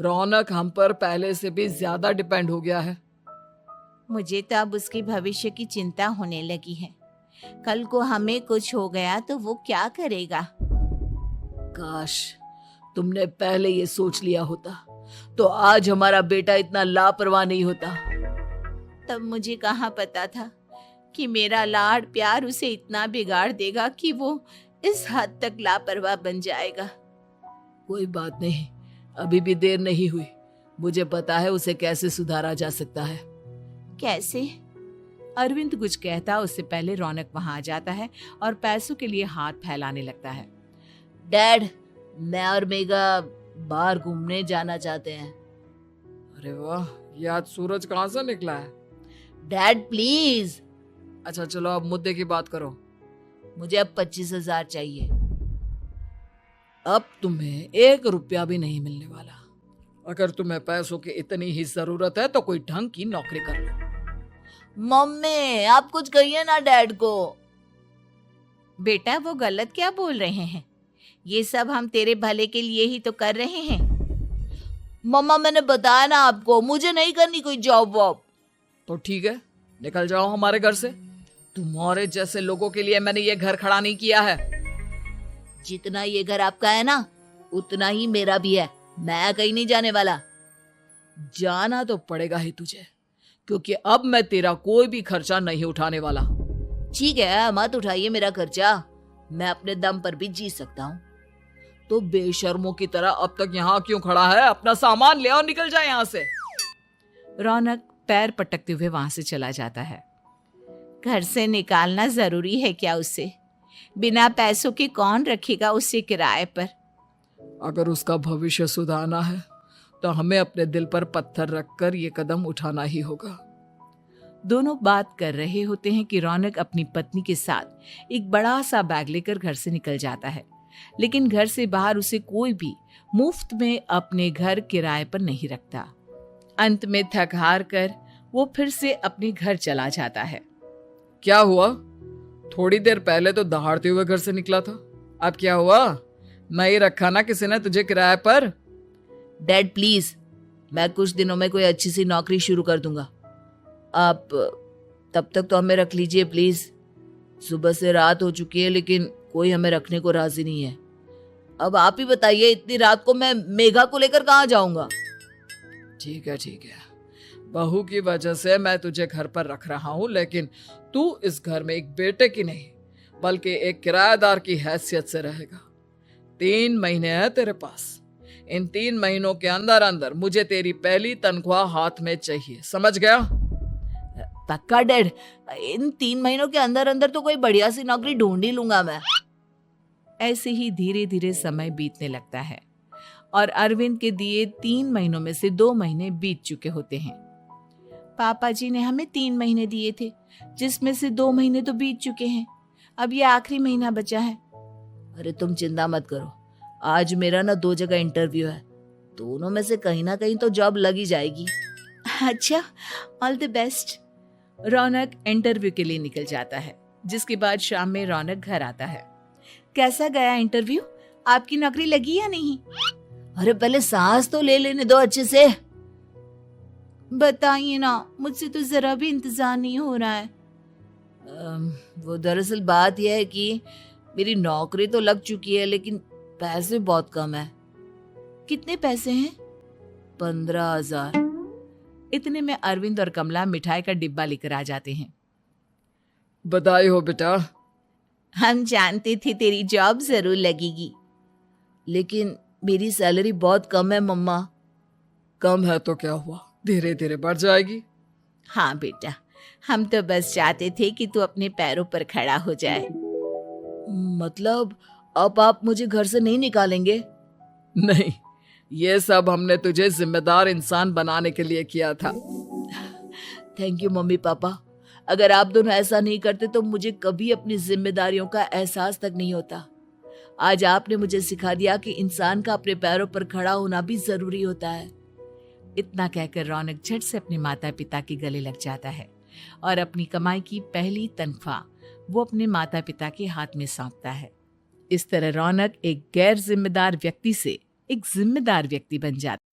रौनक हम पर पहले से भी ज्यादा डिपेंड हो गया है। मुझे तो अब उसके भविष्य की चिंता होने लगी है। कल को हमें कुछ हो गया तो वो क्या करेगा। काश तुमने पहले ये सोच लिया होता तो आज हमारा बेटा इतना लापरवाह नहीं होता। तब मुझे कहाँ पता था कि मेरा लाड़ प्यार उसे इतना बिगाड़ देगा कि वो इस हद तक लापरवाह बन जाएगा। कोई बात नहीं, अभी भी देर नहीं हुई। मुझे पता है उसे कैसे सुधारा जा सकता है। कैसे? अरविंद कुछ कहता उससे पहले रौनक वहां आ जाता है और पैसों के लिए हाथ फैलाने लगता है। डैड, मैं और मेघा बाहर घूमने जाना चाहते हैं। अरे वाह, ये आज सूरज कहाँ से निकला है? Dad please. अच्छा चलो अब मुद्दे की बात करो। मुझे अब 25,000 चाहिए। अब तुम्हें 1 रुपया भी नहीं मिलने वाला। अगर तुम्हें पैसों की इतनी ही जरूरत है तो कोई ढंग की नौकरी कर लो। मम्मी आप कुछ कहिए ना डैड को। बेटा वो गलत क्या बोल रहे हैं? ये सब हम तेरे भले के लिए ही तो कर रहे हैं। मम्मा मैंने बताया ना आपको, मुझे नहीं करनी कोई जॉब वॉब। तो ठीक है, निकल जाओ हमारे घर से। तुम्हारे जैसे लोगों के लिए मैंने ये घर खड़ा नहीं किया है। जितना ये घर आपका है ना उतना ही मेरा भी है। मैं कहीं नहीं जाने वाला। जाना तो पड़ेगा ही तुझे, क्योंकि अब मैं तेरा कोई भी खर्चा नहीं उठाने वाला। ठीक है, मत उठाइए मेरा खर्चा, मैं अपने दम पर भी जी सकता हूँ। तो बेशर्मों की तरह अब तक यहाँ क्यों खड़ा है? अपना सामान ले और निकल जाए यहाँ से। रौनक पैर पटकते हुए वहां से चला जाता है। घर से निकालना जरूरी है क्या उसे? बिना पैसों के कौन रखेगा उसे किराए पर? अगर उसका भविष्य सुधारना है तो हमें अपने दिल पर पत्थर रखकर ये कदम उठाना ही होगा। दोनों बात कर रहे होते हैं कि रौनक अपनी पत्नी के साथ एक बड़ा सा बैग लेकर घर से निकल जाता है, लेकिन घर से बाहर उसे कोई भी मुफ्त में अपने घर किराए पर नहीं रखता। अंत में थक हार कर वो फिर से अपने घर चला जाता है। क्या हुआ? थोड़ी देर पहले तो दहाड़ते हुए घर से निकला था, अब क्या हुआ? नहीं रखा ना किसी ने तुझे किराए पर? डैड प्लीज, मैं कुछ दिनों में कोई अच्छी सी नौकरी शुरू कर दूंगा। आप तब तक तो हमें रख लीजिए प्लीज। सुबह से रात हो चुकी है लेकिन कोई हमें रखने को राजी नहीं है। अब आप ही बताइए, इतनी रात को मैं मेघा को लेकर कहाँ जाऊंगा? ठीक है ठीक है, बहू की वजह से मैं तुझे घर पर रख रहा हूँ, लेकिन तू इस घर में एक बेटे की नहीं बल्कि एक किराएदार की हैसियत से रहेगा। 3 महीने है तेरे पास। इन 3 महीनों के अंदर अंदर मुझे तेरी पहली तनख्वाह हाथ में चाहिए, समझ गया? पक्का डैड, इन 3 महीनों के अंदर अंदर तो कोई बढ़िया सी नौकरी ढूंढ ही लूंगा मैं। ऐसे ही धीरे धीरे समय बीतने लगता है और अरविंद के दिए 3 महीनों में से 2 महीने बीत चुके होते हैं। पापा जी ने हमें 3 महीने दिए थे, जिसमें से 2 महीने तो बीत चुके हैं। अब ये आखिरी महीना बचा है। अरे तुम चिंता मत करो, आज मेरा ना 2 जगह इंटरव्यू है, दोनों में से कहीं ना कहीं तो जॉब लग ही जाएगी। अच्छा, all the best. Raunak interview के लिए निकल जाता है, जिसके बाद शाम में रौनक घर आता है। कैसा गया इंटरव्यू? आपकी नौकरी लगी या नहीं? अरे पहले सांस तो ले लेने दो अच्छे से। बताइए ना, मुझसे तो जरा भी इंतजार नहीं हो रहा है। वो दरअसल बात यह है कि मेरी नौकरी तो लग चुकी है लेकिन पैसे बहुत कम है। कितने पैसे हैं? 15,000। इतने में अरविंद और कमला मिठाई का डिब्बा लेकर आ जाते हैं। बधाई हो बेटा। हम जानते थे तेरी जॉब जरूर लगेगी। लेकिन मेरी सैलरी बहुत कम है मम्मा। कम है तो क्या हुआ, धीरे धीरे बढ़ जाएगी। हाँ बेटा, हम तो बस चाहते थे कि तू अपने पैरों पर खड़ा हो जाए। मतलब अब आप मुझे घर से नहीं निकालेंगे? नहीं, ये सब हमने तुझे जिम्मेदार इंसान बनाने के लिए किया था। थैंक यू मम्मी पापा, अगर आप दोनों ऐसा नहीं करते तो मुझे कभी अपनी जिम्मेदारियों का एहसास तक नहीं होता। आज आपने मुझे सिखा दिया कि इंसान का अपने पैरों पर खड़ा होना भी जरूरी होता है। इतना कहकर रौनक झट से अपने माता पिता के गले लग जाता है और अपनी कमाई की पहली तनख्वाह वो अपने माता पिता के हाथ में सौंपता है। इस तरह रौनक एक गैर जिम्मेदार व्यक्ति से एक जिम्मेदार व्यक्ति बन जाता है।